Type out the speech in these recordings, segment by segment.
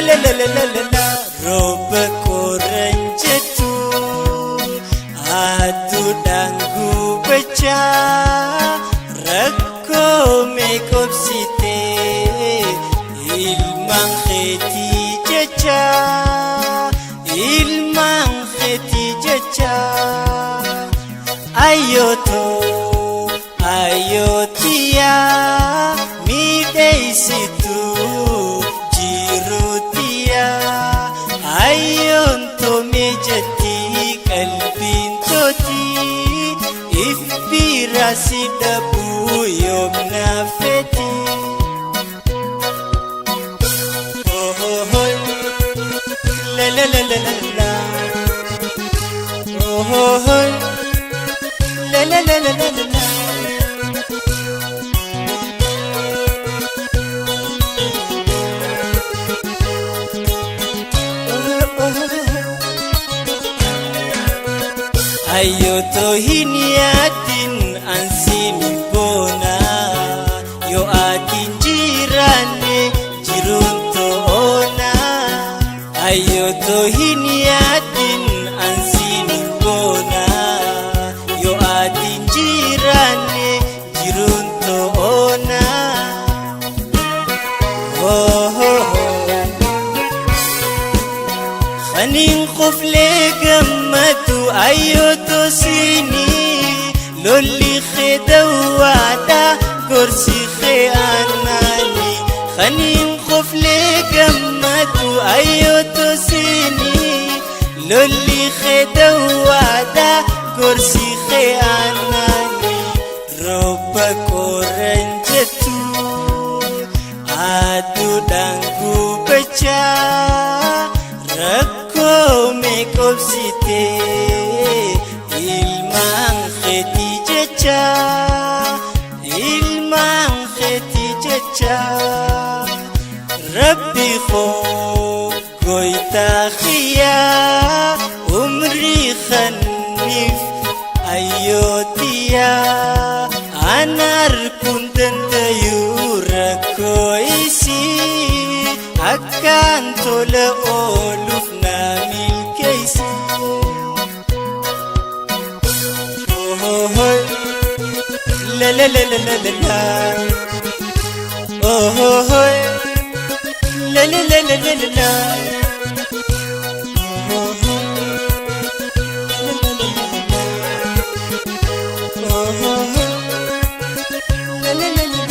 la la la la la la. Roba koranjatu adu dangu baca rakko mekopsite ilman kheti jaja ilman kheti jaja ayoto ayotia mi deisitu jirutia ayon to mejati kalbin toti ifbirasi dabu yom nafeti oh oh oh la la la la la la oh oh oh la la la la la la. Ayo to hiniatin ansini bona yo atin jirane jirunto ona ayo to hiniatin ansini bona yo atin jirane jirunto ona oh oh khanin khufle gammatu ayo to sini loli khedawada kursi khianani khanin khufle gammatu ayo to sini loli khedawada kursi khianani roba koranjatu adu dangu baca rakko mekopsite ilman kheti jaja ilman kheti jaja rabbi kho goita khiya umri khanif ayotia anar kundan tayura koisi akan tola oluf namil kaisi la la la la la la la oh oh oh la la la la la la la oh oh la la la la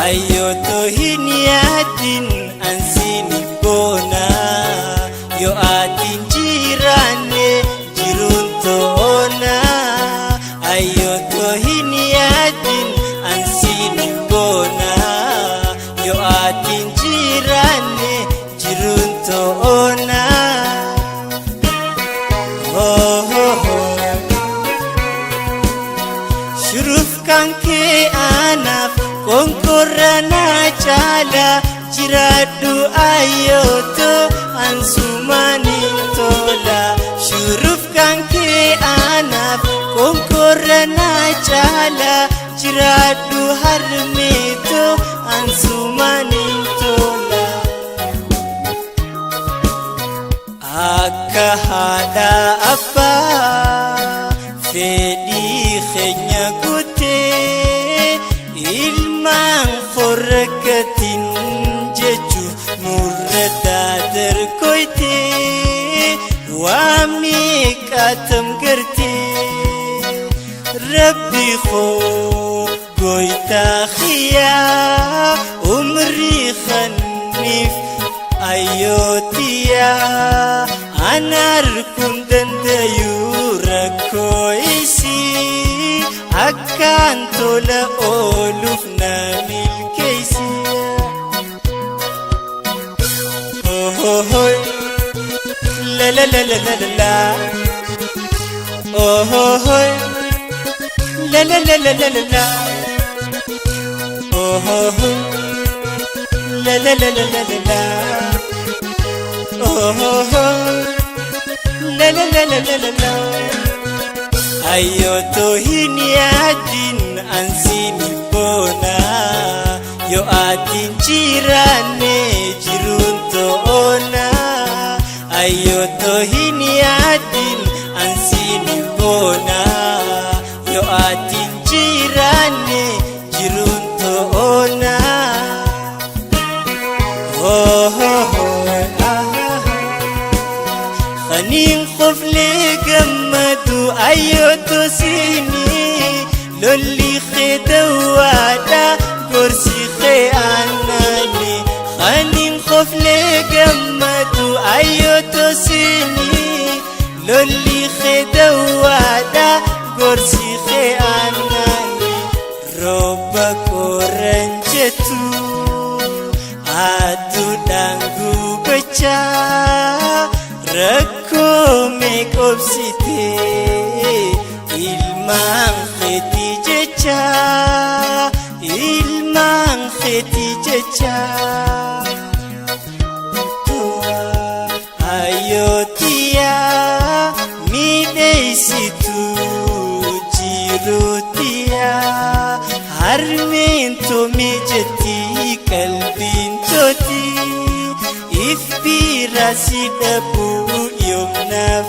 ayo to hiniatin ansini bona yo atin jirane jirunto ona ayo to hiniatin ansini bona yo atin jirane jirunto ona oh oh oh shuruf kanke anaf kongkorana chala jiradu ayoto ansumani tola shuruf kanke anaf kongkorana chala jiradu harmeto ansumani tola akka hada apa fedi khenya gute ilman khorakatin jechu murada darkoite wami katam gerte rabbi kho goita khiya umri khanif ayotia anar kundan dayura koisi akan tola oluf namil kaisi oh oh oh la la la la la la oh oh oh la la la la la la oh oh oh la la la la la la oh oh oh la la la la la la ayo to hiniatin ansini bona Yo atin jiraanne jiruun to'oona Ayyoo too hin yaadin ansiin hin boona Yo atin jiraanne jiruun to'oona Kaniin qoflee gammadu ayyoo too siini Lolli kee dawaadha gorsi kee aanani Kaniin qoflee gammadu ayyoo too siini Lolli kee dawaadha gorsi kee aanani Rooba qoraan jettu aduudhaan gubachaa Rakkoo meeqobsitee ilmaan keetii jecha ilmaan keetii jecha Ayyootiyaa miidheessituu jiruutiyaa harmeen toomee jettii qalbiin tootii if biraa si dhabuu yoom naaf